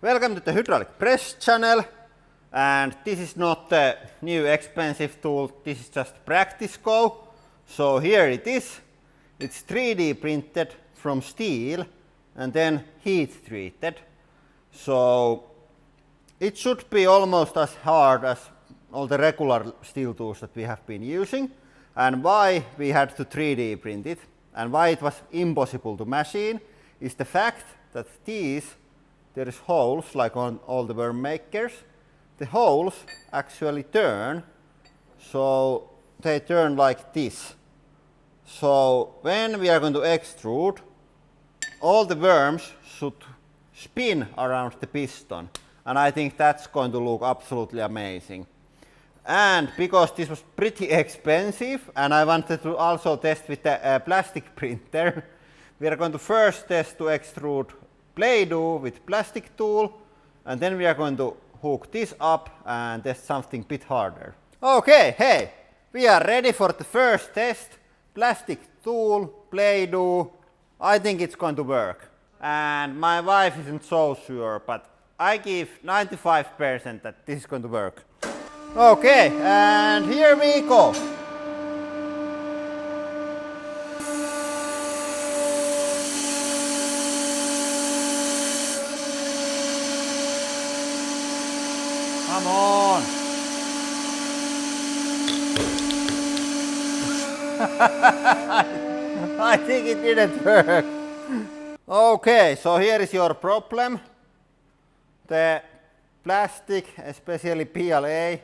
Welcome to the hydraulic press channel, and this is not the new expensive tool, this is just practice go. So here it is, it's 3D printed from steel and then heat treated. So it should be almost as hard as all the regular steel tools that we have been using. And why we had to 3D print it and why it was impossible to machine is the fact that there is holes like on all the worm makers. The holes actually turn, so they turn like this. So when we are going to extrude, all the worms should spin around the piston, and I think that's going to look absolutely amazing. And because this was pretty expensive and I wanted to also test with the plastic printer, we are going to first test to extrude Play-Doh with plastic tool, and then we are going to hook this up and test something a bit harder. Okay, hey, we are ready for the first test. Plastic tool, Play-Doh. I think it's going to work. And my wife isn't so sure, but I give 95% that this is going to work. Okay, and here we go. Come on. I think it didn't work. Okay, so here is your problem. The plastic, especially PLA,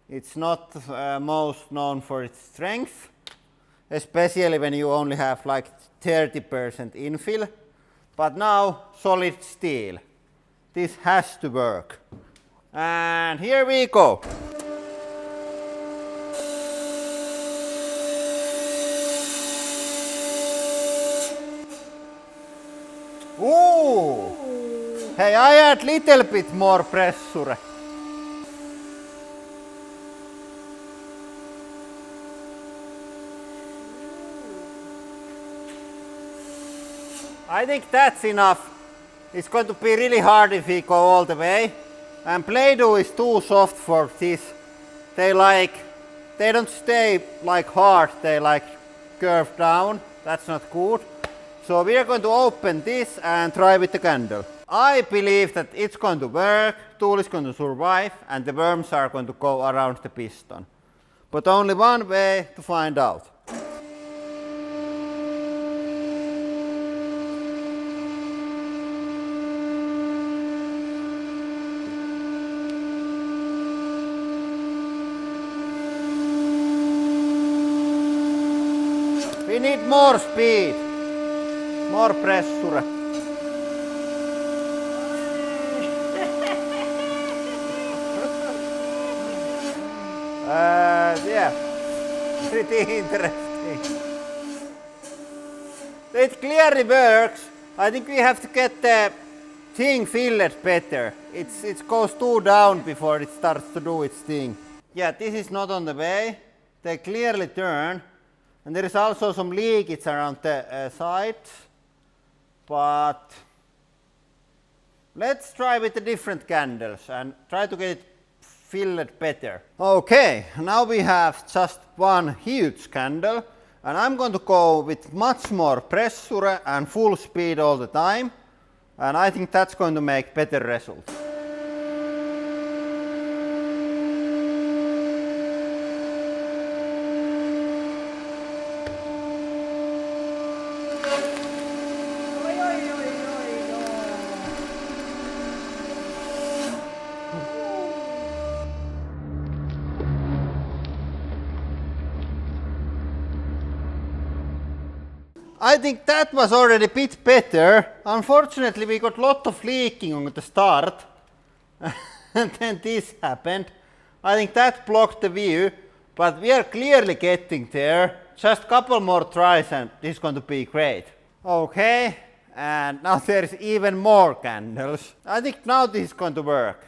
it's not most known for its strength, especially when you only have like 30% infill. But now solid steel. This has to work. And here we go. Ooh! Hey, I add little bit more pressure. I think that's enough. It's going to be really hard if we go all the way. And Play-Doh is too soft for this. They don't stay like hard, they like curve down. That's not good. So we are going to open this and try with the candle. I believe that it's going to work, tool is going to survive, and the worms are going to go around the piston. But only one way to find out. We need more speed, more pressure. Yeah, pretty interesting. It clearly works. I think we have to get the thing filled better. It goes too down before it starts to do its thing. Yeah, this is not on the way. They clearly turn. And there is also some leakage around the sides, but let's try with the different candles and try to get it filled better. Okay, now we have just one huge candle, and I'm going to go with much more pressure and full speed all the time, and I think that's going to make better results. I think that was already a bit better. Unfortunately, we got a lot of leaking on the start. And then this happened. I think that blocked the view, but we are clearly getting there. Just a couple more tries and this is going to be great. Okay, and now there is even more candles. I think now this is going to work.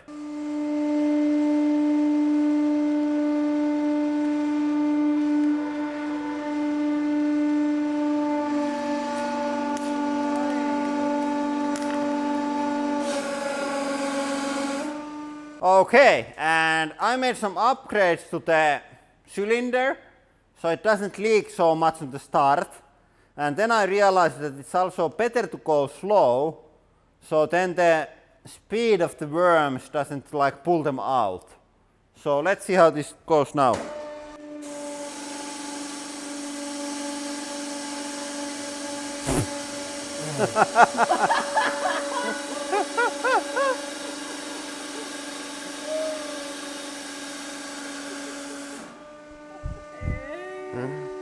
Okay, and I made some upgrades to the cylinder so it doesn't leak so much at the start. And then I realized that it's also better to go slow, so then the speed of the worms doesn't like pull them out. So let's see how this goes now.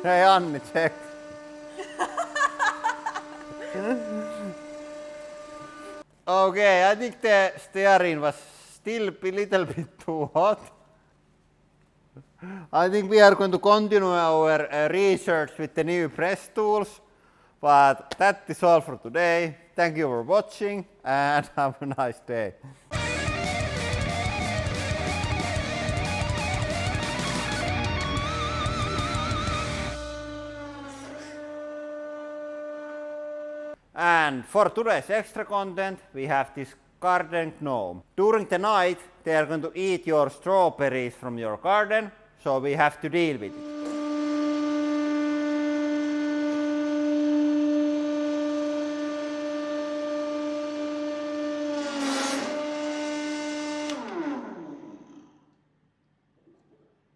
Hey Anni, check. Okay, I think the steering was still a little bit too hot. I think we are going to continue our research with the new press tools, but that is all for today. Thank you for watching and have a nice day. And for today's extra content, we have this garden gnome. During the night, they are going to eat your strawberries from your garden, so we have to deal with it.